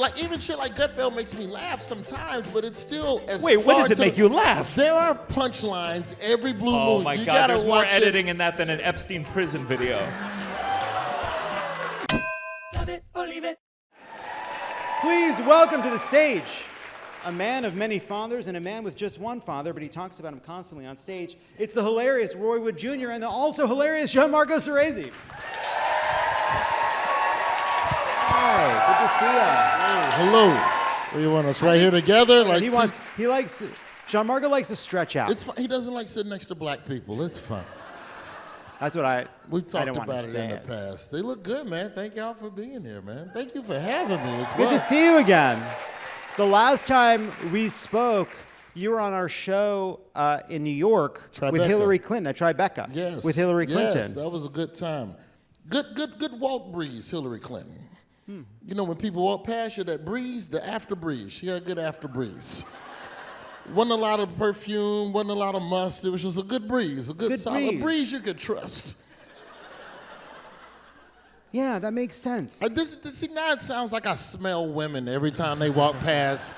like even shit like Gutfeld makes me laugh sometimes, but it's still as Wait, what far does it to make you laugh? There are punchlines every blue moon. Oh my You God, gotta there's more watch it. editing in that than an Epstein prison video. Love it or leave it. Please welcome to the stage a man of many fathers and a man with just one father, but he talks about him constantly on stage. It's the hilarious Roy Wood Jr. and the also hilarious Gianmarco Soresi. Hi, good to see you. Hello. What, you want us right here together? Like Gianmarco likes to stretch out. It's fun. He doesn't like sitting next to black people. It's fun. That's what We've talked didn't want about to it say in the past. They look good, man. Thank y'all for being here, man. Thank you for having me as well. Good to see you again. The last time we spoke, you were on our show in New York with Hillary Clinton at Tribeca. Yes. With Hillary Clinton. Yes, that was a good time. Good walk breeze, Hillary Clinton. You know, when people walk past you, that breeze, the after breeze. She had a good after breeze. Wasn't a lot of perfume, wasn't a lot of must. It was just a good breeze, a good solid breeze you could trust. Yeah, that makes sense. See, now it sounds like I smell women every time they walk past.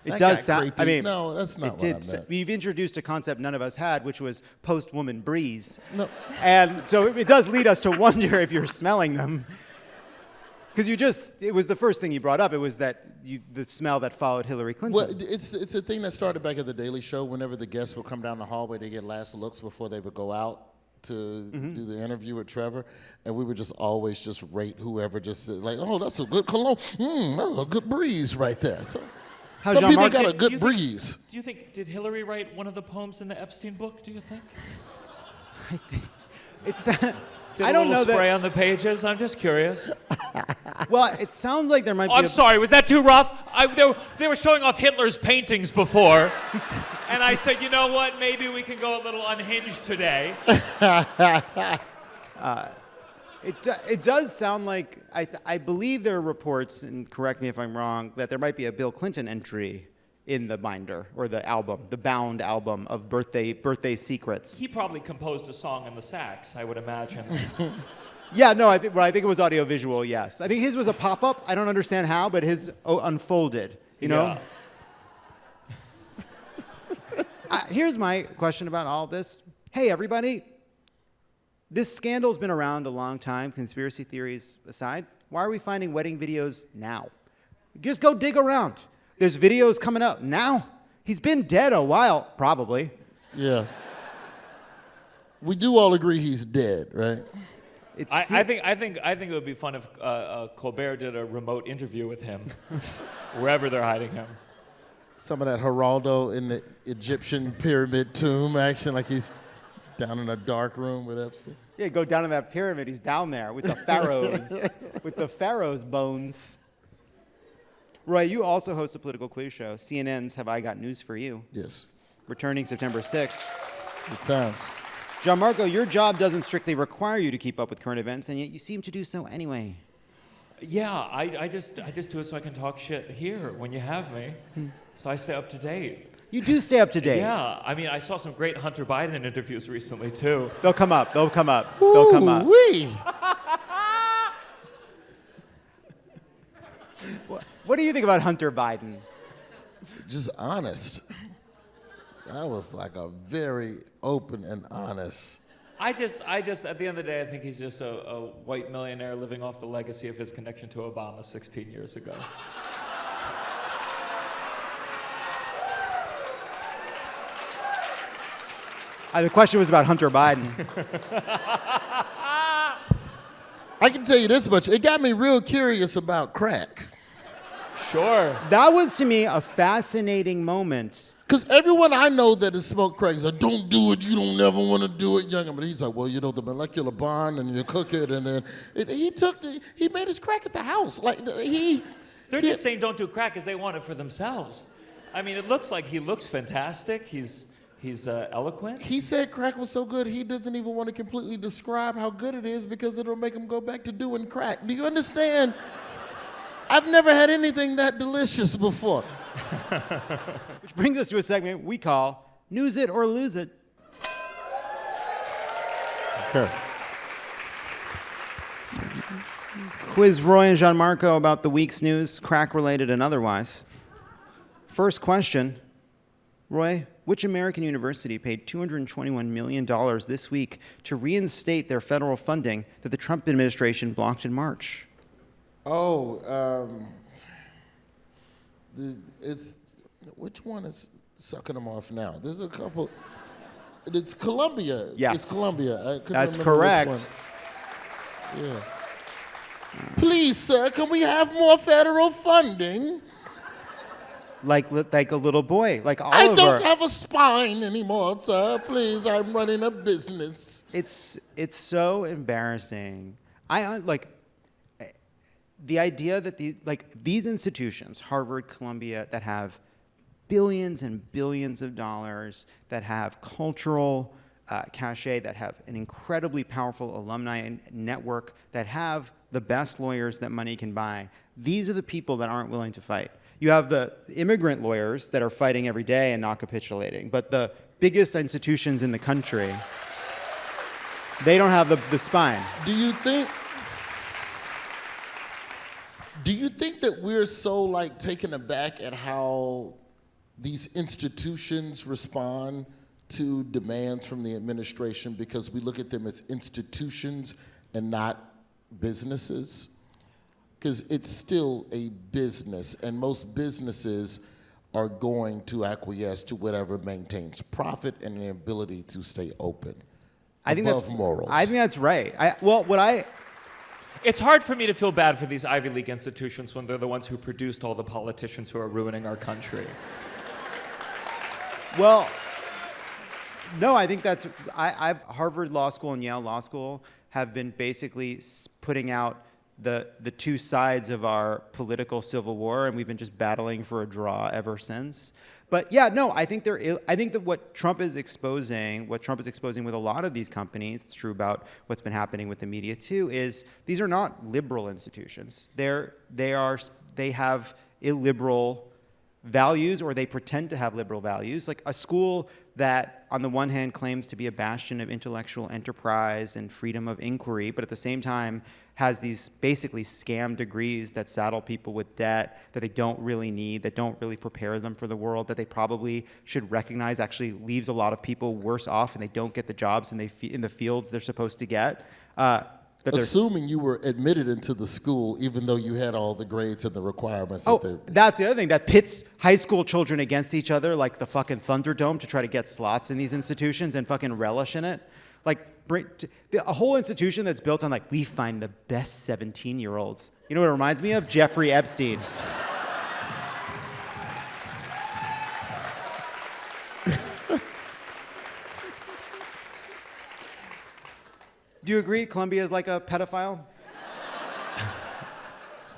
It does sound. Creepy. I mean, no, that's not what I meant. We've introduced a concept none of us had, which was post-woman breeze. No. And so it does lead us to wonder if you're smelling them. Because it was the first thing you brought up. It was the smell that followed Hillary Clinton. Well, it's a thing that started back at the Daily Show. Whenever the guests would come down the hallway, they get last looks before they would go out to do the interview with Trevor, and we would just always just rate whoever just like, oh, that's a good cologne. That's a good breeze right there. So some people got a good breeze. Do you think, did Hillary write one of the poems in the Epstein book, do you think? I think it's. I don't know spray on the pages? I'm just curious. Well, it sounds like there might be. I'm sorry, was that too rough? They were showing off Hitler's paintings before, and I said, you know what? Maybe we can go a little unhinged today. It does sound like I believe there are reports, and correct me if I'm wrong, that there might be a Bill Clinton entry in the binder or the album, the bound album of birthday secrets. He probably composed a song in the sax, I would imagine. Yeah, no, I think it was audiovisual. Yes, I think his was a pop-up. I don't understand how, but his unfolded. You know. Yeah. Here's my question about all this. Hey, everybody. This scandal's been around a long time. Conspiracy theories aside, why are we finding wedding videos now? Just go dig around. There's videos coming up now. He's been dead a while, probably. Yeah. We do all agree he's dead, right? I think it would be fun if Colbert did a remote interview with him, wherever they're hiding him. Some of that Geraldo in the Egyptian pyramid tomb action, like he's down in a dark room with Epstein. Yeah, go down to that pyramid. He's down there with the pharaohs, with the pharaoh's bones. Roy, you also host a political quiz show, CNN's Have I Got News for You? Yes. Returning September 6th. Good times. Gianmarco, your job doesn't strictly require you to keep up with current events, and yet you seem to do so anyway. Yeah, I just do it so I can talk shit here when you have me. So I stay up to date. You do stay up to date. Yeah, I mean, I saw some great Hunter Biden interviews recently, too. They'll come up. They'll come up. They'll come up. Wee. What do you think about Hunter Biden? Just honest. That was like a very open and honest. I just, at the end of the day, I think he's just a white millionaire living off the legacy of his connection to Obama 16 years ago. The question was about Hunter Biden. I can tell you this much. It got me real curious about crack. Sure. That was, to me, a fascinating moment. Because everyone I know that has smoked crack is like, don't do it, you don't never want to do it, young. But he's like, well, you know, the molecular bond, and you cook it, and then he made his crack at the house. Like, They're just saying don't do crack because they want it for themselves. I mean, it looks like he looks fantastic. He's eloquent. He said crack was so good, he doesn't even want to completely describe how good it is because it'll make him go back to doing crack. Do you understand? I've never had anything that delicious before. Which brings us to a segment we call News It or Lose It. Okay. Quiz Roy and Gianmarco about the week's news, crack-related and otherwise. First question, Roy, which American university paid $221 million this week to reinstate their federal funding that the Trump administration blocked in March? Which one is sucking them off now? There's a couple. It's Columbia. Yes. It's Columbia. I couldn't That's remember which correct. one. Yeah. Please, sir, can we have more federal funding? Like a little boy, like Oliver. I don't have a spine anymore, sir. Please, I'm running a business. It's so embarrassing. The idea that these institutions, Harvard, Columbia, that have billions and billions of dollars, that have cultural cachet, that have an incredibly powerful alumni network, that have the best lawyers that money can buy, these are the people that aren't willing to fight. You have the immigrant lawyers that are fighting every day and not capitulating, but the biggest institutions in the country, they don't have the spine. Do you think that we're so taken aback at how these institutions respond to demands from the administration because we look at them as institutions and not businesses? Because it's still a business, and most businesses are going to acquiesce to whatever maintains profit and the ability to stay open. I think above morals. I think that's right. It's hard for me to feel bad for these Ivy League institutions when they're the ones who produced all the politicians who are ruining our country. Well, no, I think that's. Harvard Law School and Yale Law School have been basically putting out the two sides of our political civil war, and we've been just battling for a draw ever since. But yeah, no, I think that what Trump is exposing with a lot of these companies, it's true about what's been happening with the media too, is these are not liberal institutions. They have illiberal values, or they pretend to have liberal values. Like a school that on the one hand claims to be a bastion of intellectual enterprise and freedom of inquiry, but at the same time has these basically scam degrees that saddle people with debt that they don't really need, that don't really prepare them for the world, that they probably should recognize actually leaves a lot of people worse off and they don't get the jobs in the fields they're supposed to get. Assuming you were admitted into the school even though you had all the grades and the requirements. That's the other thing, that pits high school children against each other like the fucking Thunderdome to try to get slots in these institutions and fucking relish in it. A whole institution that's built on we find the best 17-year-olds. You know what it reminds me of? Jeffrey Epstein. Do you agree Columbia is like a pedophile?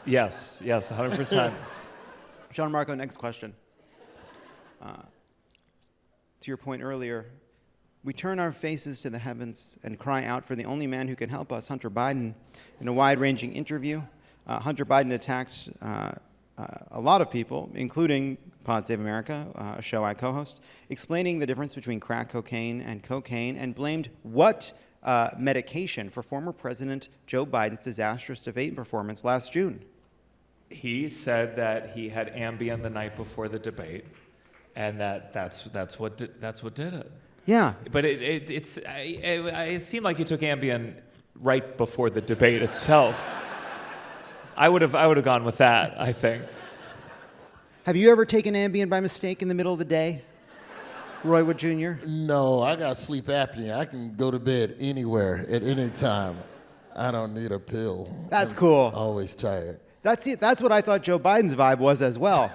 Yes, 100%. Gianmarco, next question. To your point earlier, we turn our faces to the heavens and cry out for the only man who can help us, Hunter Biden. In a wide-ranging interview, Hunter Biden attacked a lot of people, including Pod Save America, a show I co-host, explaining the difference between crack cocaine, and blamed what medication for former President Joe Biden's disastrous debate performance last June. He said that he had Ambien the night before the debate, and that's what did it. Yeah, but it seemed like he took Ambien right before the debate itself. I would have gone with that, I think. Have you ever taken Ambien by mistake in the middle of the day, Roy Wood Jr.? No, I got sleep apnea. I can go to bed anywhere at any time. I don't need a pill. That's cool. Always tired. That's it. That's what I thought Joe Biden's vibe was as well.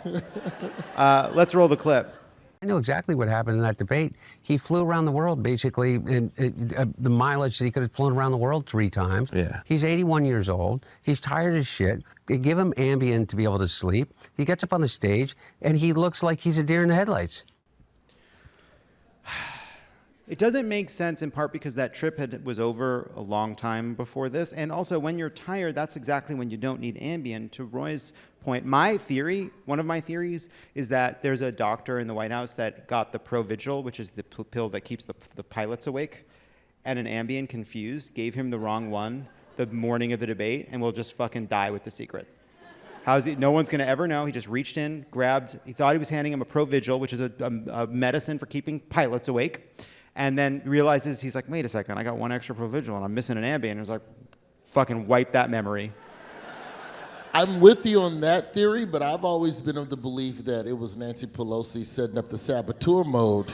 Let's roll the clip. I know exactly what happened in that debate. He flew around the world, basically, the mileage that he could have flown around the world 3 times. Yeah. He's 81 years old. He's tired as shit. They give him Ambien to be able to sleep. He gets up on the stage, and he looks like he's a deer in the headlights. It doesn't make sense in part because that trip was over a long time before this. And also, when you're tired, that's exactly when you don't need Ambien. To Roy's point, one of my theories is that there's a doctor in the White House that got the Provigil, which is the pill that keeps the pilots awake, and an Ambien confused, gave him the wrong one. the morning of the debate, and we'll just fucking die with the secret. How's he? No one's going to ever know. He just reached in, grabbed. He thought he was handing him a Provigil, which is a medicine for keeping pilots awake, and then realizes he's like, wait a second, I got one extra Provigil and I'm missing an Ambien. And he's like, fucking wipe that memory. I'm with you on that theory, but I've always been of the belief that it was Nancy Pelosi setting up the saboteur mode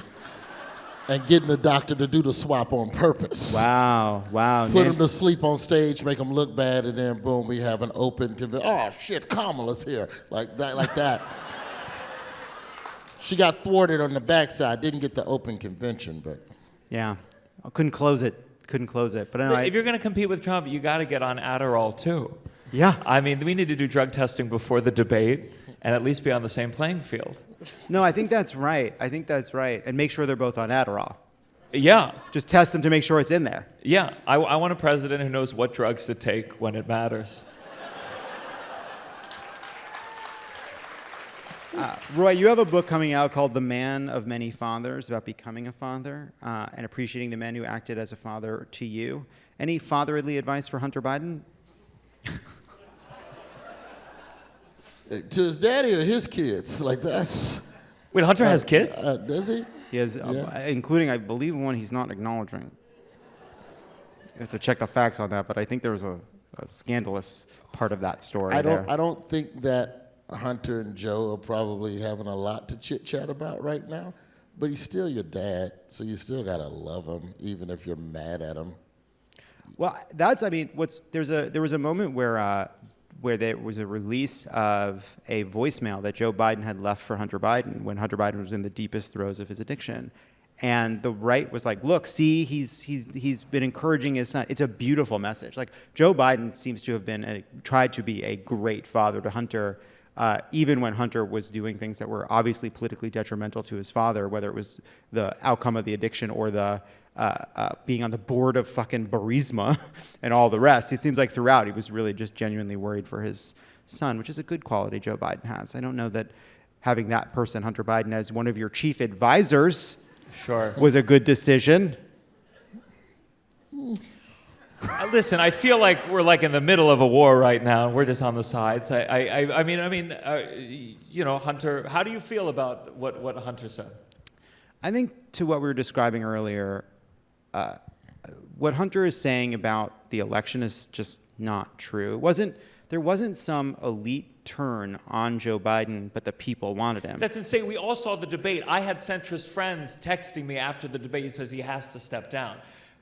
and getting the doctor to do the swap on purpose. Wow. Put him to sleep on stage, make him look bad, and then boom, we have an open convention. Oh shit, Kamala's here, like that. She got thwarted on the backside, didn't get the open convention, but Yeah, I couldn't close it. But anyway, If you're going to compete with Trump, you got to get on Adderall too. yeah. I mean, we need to do drug testing before the debate and at least be on the same playing field. No, I think that's right. And make sure they're both on Adderall. Yeah. Just test them to make sure it's in there. Yeah. I want a president who knows what drugs to take when it matters. Roy, you have a book coming out called The Man of Many Fathers, about becoming a father and appreciating the men who acted as a father to you. Any fatherly advice for Hunter Biden? to his daddy or his kids, like that's. Wait, Hunter has kids? Does he? He has, including, I believe, one he's not acknowledging. You have to check the facts on that, but I think there was a scandalous part of that story. I don't think that Hunter and Joe are probably having a lot to chit chat about right now, but he's still your dad, so you still gotta love him, even if you're mad at him. Well, there was a moment where there was a release of a voicemail that Joe Biden had left for Hunter Biden when Hunter Biden was in the deepest throes of his addiction. And the right was like, look, see, he's been encouraging his son. It's a beautiful message. Like, Joe Biden seems to have tried to be a great father to Hunter, even when Hunter was doing things that were obviously politically detrimental to his father, whether it was the outcome of the addiction or the being on the board of fucking Burisma and all the rest. It seems like throughout he was really just genuinely worried for his son, which is a good quality Joe Biden has. I don't know that having that person, Hunter Biden, as one of your chief advisors was a good decision. Listen, I feel like we're like in the middle of a war right now, and we're just on the sides. I mean, Hunter, how do you feel about what Hunter said? I think to what we were describing earlier, what Hunter is saying about the election is just not true. There wasn't some elite turn on Joe Biden, but the people wanted him. That's insane. We all saw the debate. I had centrist friends texting me after the debate. He says he has to step down.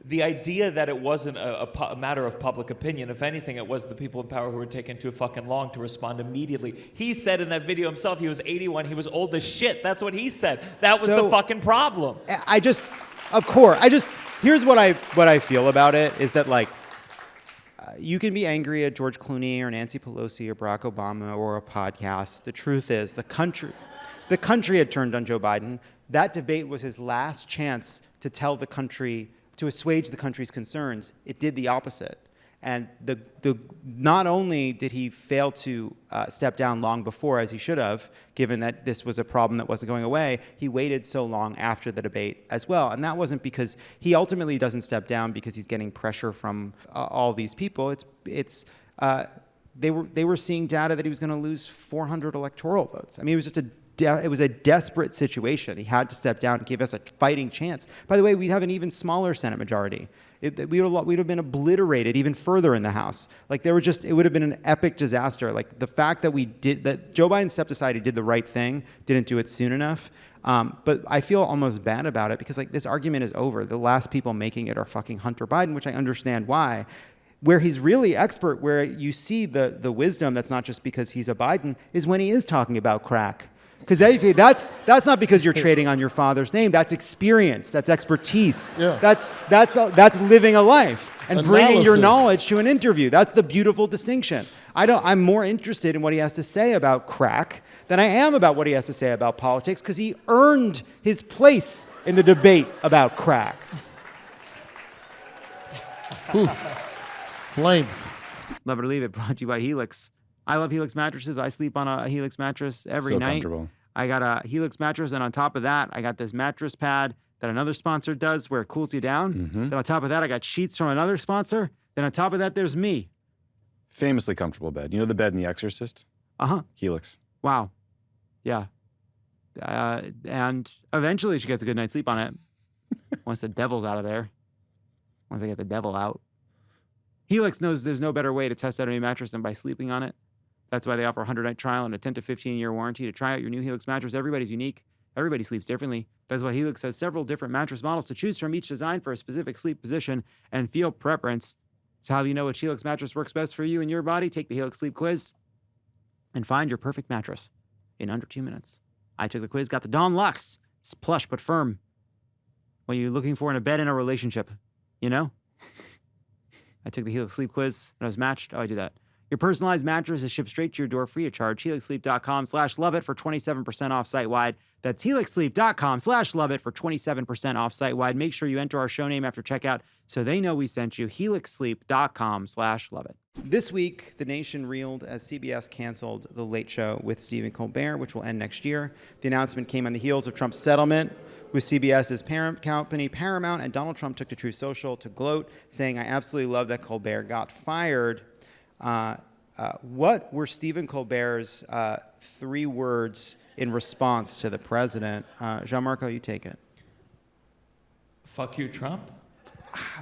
The idea that it wasn't a matter of public opinion, if anything, it was the people in power who were taking too fucking long to respond immediately. He said in that video himself he was 81, he was old as shit. That's what he said. That was the fucking problem. Here's what I feel about it is that, like, you can be angry at George Clooney or Nancy Pelosi or Barack Obama or a podcast. The truth is the country had turned on Joe Biden. That debate was his last chance to tell the country, to assuage the country's concerns. It did the opposite. And not only did he fail to step down long before, as he should have, given that this was a problem that wasn't going away, he waited so long after the debate as well. And that wasn't because he ultimately doesn't step down because he's getting pressure from all these people. They were seeing data that he was going to lose 400 electoral votes. I mean, it was a desperate situation. He had to step down to give us a fighting chance. By the way, we'd have an even smaller Senate majority. We'd have been obliterated even further in the House. Like, it would have been an epic disaster. Like, the fact that Joe Biden stepped aside, he did the right thing, didn't do it soon enough. But I feel almost bad about it because, like, this argument is over. The last people making it are fucking Hunter Biden, which I understand why. Where he's really expert, where you see the wisdom that's not just because he's a Biden, is when he is talking about crack. Because that's not because you're trading on your father's name. That's experience. That's expertise. Yeah. That's living a life and bringing your Analysis. knowledge to an interview. That's the beautiful distinction. I'm more interested in what he has to say about crack than I am about what he has to say about politics, because he earned his place in the debate about crack. Flames. Love it or leave it. Brought to you by Helix. I love Helix mattresses. I sleep on a Helix mattress every night. Comfortable. I got a Helix mattress, and on top of that, I got this mattress pad that another sponsor does where it cools you down. Mm-hmm. Then on top of that, I got sheets from another sponsor Then on top of that, there's me. Famously comfortable bed. You know the bed in The Exorcist? Uh-huh. Helix. Wow. Yeah. And eventually she gets a good night's sleep on it. Once the devil's out of there. Once I get the devil out. Helix knows there's no better way to test out a new mattress than by sleeping on it. That's why they offer a 100-night trial and a 10 to 15-year warranty. To try out your new Helix mattress, everybody's unique. Everybody sleeps differently. That's why Helix has several different mattress models to choose from, each designed for a specific sleep position and feel preference. So how do you know which Helix mattress works best for you and your body? Take the Helix Sleep Quiz and find your perfect mattress in under 2 minutes. I took the quiz, got the Dawn Luxe. It's plush but firm. What are you looking for in a bed in a relationship? You know? I took the Helix Sleep Quiz and I was matched. Oh, I do that. Your personalized mattress is shipped straight to your door free of charge. HelixSleep.com/loveit for 27% off site-wide. That's HelixSleep.com/loveit for 27% off site-wide. Make sure you enter our show name after checkout so they know we sent you. HelixSleep.com/loveit. This week, the nation reeled as CBS canceled The Late Show with Stephen Colbert, which will end next year. The announcement came on the heels of Trump's settlement with CBS's parent company, Paramount, and Donald Trump took to Truth Social to gloat, saying, "I absolutely love that Colbert got fired." What were Stephen Colbert's 3 words in response to the president? Gianmarco, you take it. Fuck you, Trump.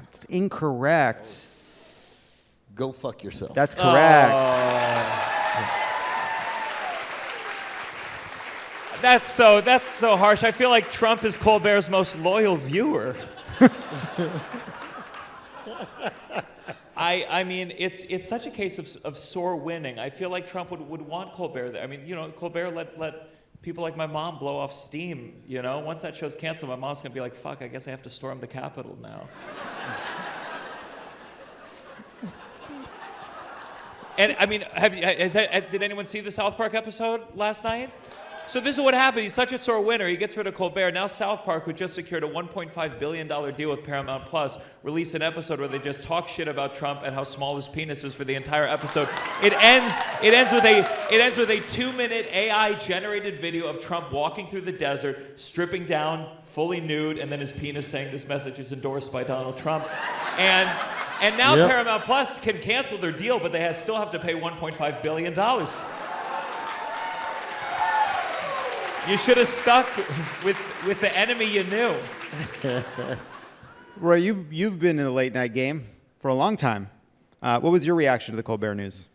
It's incorrect. Go fuck yourself. That's correct. That's so harsh. I feel like Trump is Colbert's most loyal viewer. I mean, it's such a case of sore winning. I feel like Trump would want Colbert there. I mean, you know, Colbert let people like my mom blow off steam, you know? Once that show's canceled, my mom's gonna be like, fuck, I guess I have to storm the Capitol now. And I mean, did anyone see the South Park episode last night? So this is what happened. He's such a sore winner. He gets rid of Colbert. Now South Park, who just secured a $1.5 billion deal with Paramount Plus, released an episode where they just talk shit about Trump and how small his penis is for the entire episode. It ends with a 2-minute AI-generated video of Trump walking through the desert, stripping down, fully nude, and then his penis saying this message is endorsed by Donald Trump. And now Paramount Plus can cancel their deal, but they still have to pay $1.5 billion. You should have stuck with the enemy you knew. Roy, you've been in the late night game for a long time. What was your reaction to the Colbert News?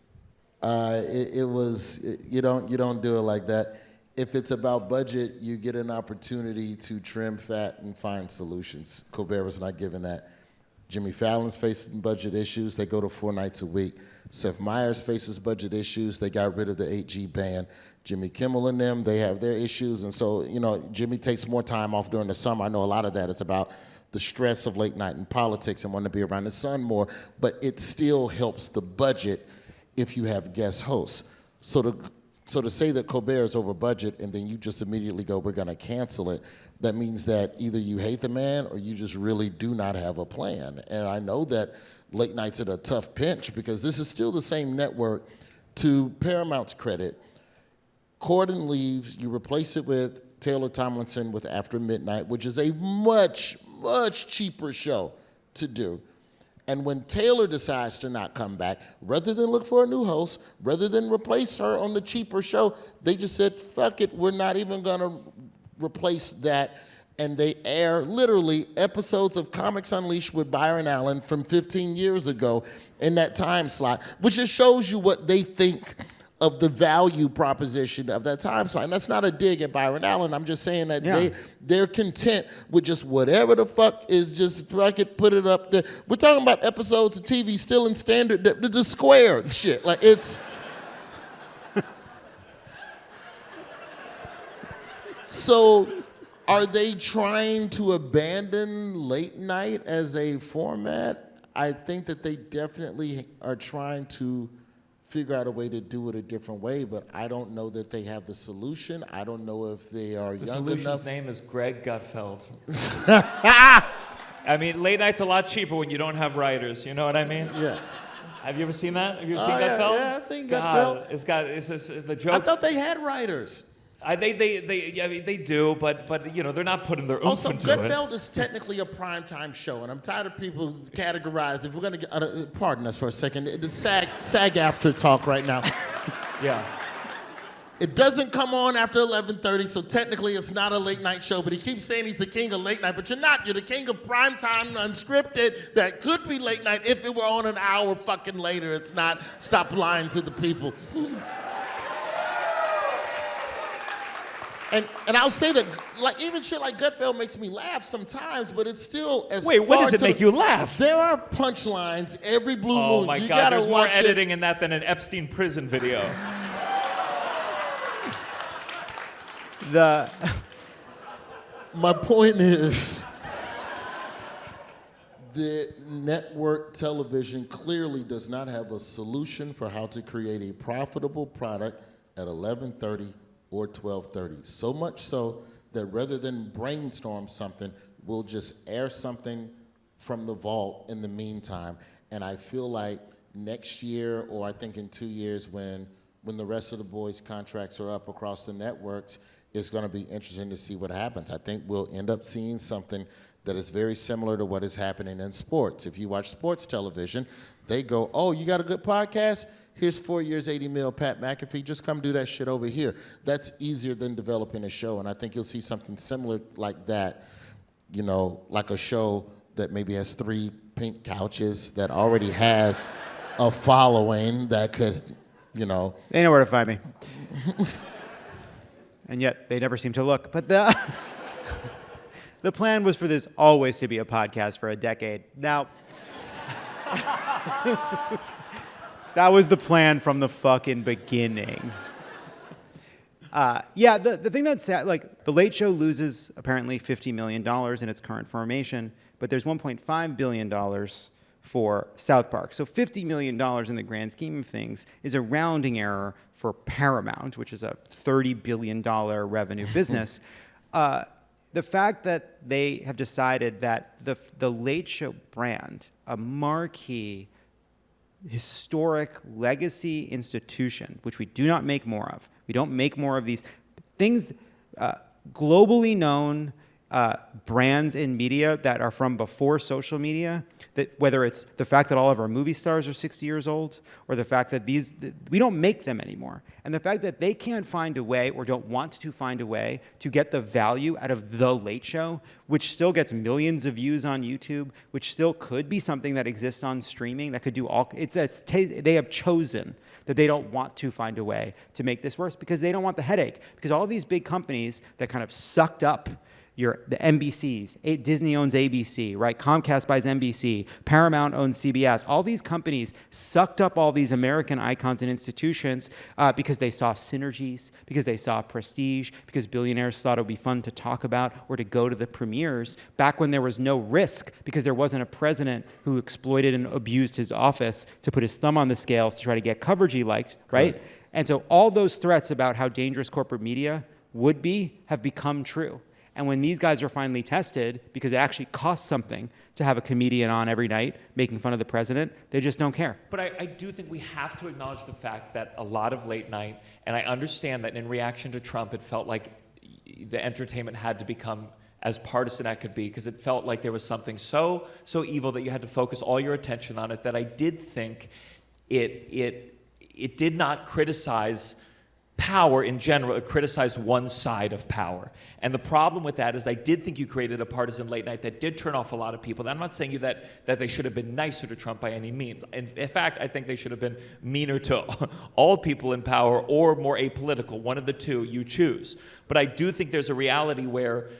It was you don't do it like that. If it's about budget, you get an opportunity to trim fat and find solutions. Colbert was not given that. Jimmy Fallon's facing budget issues. They go to 4 nights a week. Seth Meyers faces budget issues. They got rid of the 8G ban. Jimmy Kimmel and them, they have their issues. And so, you know, Jimmy takes more time off during the summer. I know a lot of that. It's about the stress of late night in politics and wanting to be around his son more. But it still helps the budget if you have guest hosts. So to say that Colbert is over budget and then you just immediately go, we're going to cancel it, that means that either you hate the man or you just really do not have a plan. And I know that late night's at a tough pinch because this is still the same network. To Paramount's credit, Corden leaves, you replace it with Taylor Tomlinson with After Midnight, which is a much, much cheaper show to do. And when Taylor decides to not come back, rather than look for a new host, rather than replace her on the cheaper show, they just said, fuck it, we're not even gonna replace that. And they air literally episodes of Comics Unleashed with Byron Allen from 15 years ago in that time slot, which just shows you what they think of the value proposition of that time slot. And that's not a dig at Byron Allen. I'm just saying that they're content with just whatever the fuck is just, fuck it, put it up there. We're talking about episodes of TV still in standard, the square shit. Like it's... So are they trying to abandon late night as a format? I think that they definitely are trying to figure out a way to do it a different way, but I don't know that they have the solution. I don't know if they are young enough. The solution's name is Greg Gutfeld. I mean, late night's a lot cheaper when you don't have writers. You know what I mean? Yeah. Have you ever seen that? Have you ever seen Gutfeld? Yeah, I've seen God, Gutfeld. it's the jokes. I thought they had writers. They do, but you know, they're not putting their oomph Also, into it. Gutfeld is technically a primetime show, and I'm tired of people categorized. If we're going to get, pardon us for a second, the SAG after talk right now. Yeah. It doesn't come on after 11:30, so technically it's not a late night show, but he keeps saying he's the king of late night, but you're not. You're the king of primetime, unscripted, that could be late night if it were on an hour fucking later. It's not. Stop lying to the people. And I'll say that, like, even shit like Gutfeld makes me laugh sometimes, but it's still as Wait, when far does it to make the- you laugh? There are punchlines every blue moon. Oh my You God, gotta there's more watch it. editing in that than an Epstein prison video. My point is, the network television clearly does not have a solution for how to create a profitable product at 11:30 or 12:30. So much so that rather than brainstorm something, we'll just air something from the vault in the meantime. And I feel like next year, or I think in 2 years, when the rest of the boys' contracts are up across the networks, it's going to be interesting to see what happens. I think we'll end up seeing something that is very similar to what is happening in sports. If you watch sports television, they go, oh, you got a good podcast? Here's 4 years, 80 mil, Pat McAfee. Just come do that shit over here. That's easier than developing a show, and I think you'll see something similar like that, you know, like a show that maybe has 3 pink couches, that already has a following that could, you know. They know where to find me. And yet they never seem to look. But the plan was for this always to be a podcast for a decade. Now, that was the plan from the fucking beginning. The thing that's sad, like, The Late Show loses apparently $50 million in its current formation, but there's $1.5 billion for South Park. So $50 million in the grand scheme of things is a rounding error for Paramount, which is a $30 billion revenue business. The fact that they have decided that the Late Show brand, a marquee, historic legacy institution, which we do not make more of. We don't make more of these things, globally known brands in media that are from before social media, that whether it's the fact that all of our movie stars are 60 years old, or the fact that we don't make them anymore. And the fact that they can't find a way, or don't want to find a way, to get the value out of The Late Show, which still gets millions of views on YouTube, which still could be something that exists on streaming, that could do all, they have chosen that they don't want to find a way to make this worse because they don't want the headache. Because all of these big companies that kind of sucked up the NBCs, Disney owns ABC, right? Comcast buys NBC, Paramount owns CBS. All these companies sucked up all these American icons and institutions because they saw synergies, because they saw prestige, because billionaires thought it would be fun to talk about or to go to the premieres back when there was no risk because there wasn't a president who exploited and abused his office to put his thumb on the scales to try to get coverage he liked, right? And so all those threats about how dangerous corporate media would be have become true. And when these guys are finally tested, because it actually costs something to have a comedian on every night making fun of the president, they just don't care. But I do think we have to acknowledge the fact that a lot of late night, and I understand that in reaction to Trump, it felt like the entertainment had to become as partisan as it could be, because it felt like there was something so evil that you had to focus all your attention on it, that I did think it did not criticize power in general. It criticized one side of power. And the problem with that is I did think you created a partisan late night that did turn off a lot of people. And I'm not saying that they should have been nicer to Trump by any means. In fact, I think they should have been meaner to all people in power or more apolitical. One of the two, you choose. But I do think there's a reality where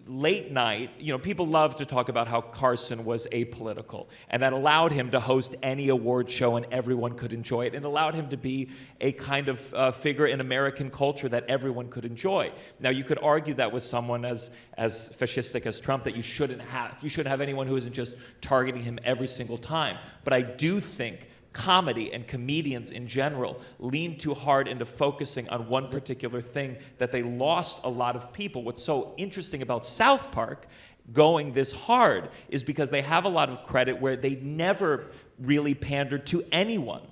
late night, people love to talk about how Carson was apolitical, and that allowed him to host any award show and everyone could enjoy it, and allowed him to be a kind of figure in American culture that everyone could enjoy. Now, you could argue that with someone as fascistic as Trump, that you shouldn't have anyone who isn't just targeting him every single time. But I do think comedy and comedians in general lean too hard into focusing on one particular thing that they lost a lot of people. What's so interesting about South Park going this hard is because they have a lot of credit where they never really pandered to anyone.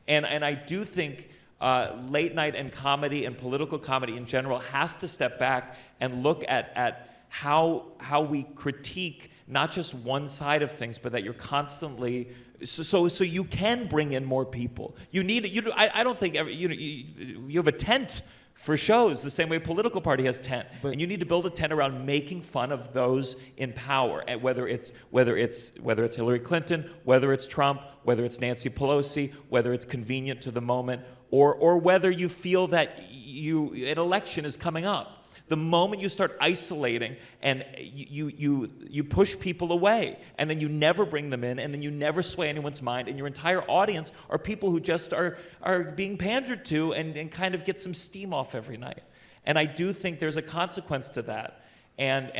And I do think late night and comedy and political comedy in general has to step back and look at how we critique not just one side of things, but that you're constantly so you can bring in more people. I don't think you have a tent for shows the same way a political party has tent, and you need to build a tent around making fun of those in power, and whether it's Hillary Clinton, whether it's Trump, whether it's Nancy Pelosi, whether it's convenient to the moment, or whether you feel that an election is coming up. The moment you start isolating and you push people away, and then you never bring them in, and then you never sway anyone's mind, and your entire audience are people who just are being pandered to and kind of get some steam off every night. And I do think there's a consequence to that. And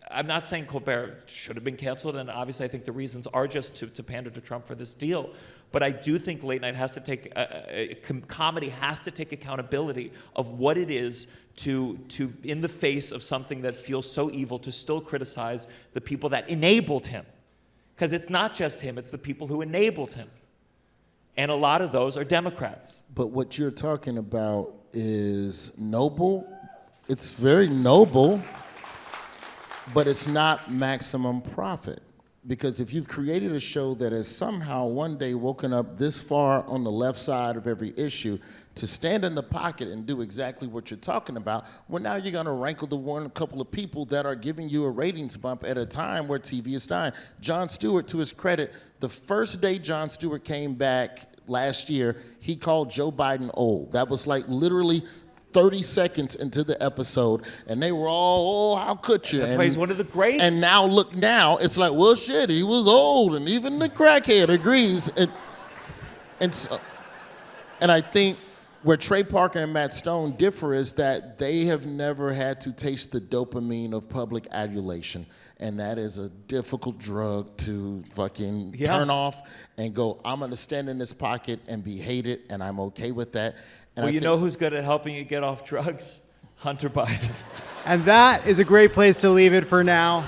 I'm not saying Colbert should have been canceled, and obviously I think the reasons are just to pander to Trump for this deal. But I do think late night has to take, comedy has to take accountability of what it is to in the face of something that feels so evil, to still criticize the people that enabled him. Because it's not just him, it's the people who enabled him. And a lot of those are Democrats. But what you're talking about is noble. It's very noble, but it's not maximum profit. Because if you've created a show that has somehow one day woken up this far on the left side of every issue to stand in the pocket and do exactly what you're talking about, well, now you're going to rankle a couple of people that are giving you a ratings bump at a time where TV is dying. Jon Stewart, to his credit, the first day Jon Stewart came back last year, he called Joe Biden old. That was like literally 30 seconds into the episode, and they were all, oh, how could you? That's why he's one of the greats. And now, look now, it's like, well, shit, he was old, and even the crackhead agrees. And I think where Trey Parker and Matt Stone differ is that they have never had to taste the dopamine of public adulation. And that is a difficult drug to fucking turn off and go, I'm going to stand in this pocket and be hated, and I'm okay with that. And well, you know who's good at helping you get off drugs? Hunter Biden. And that is a great place to leave it for now.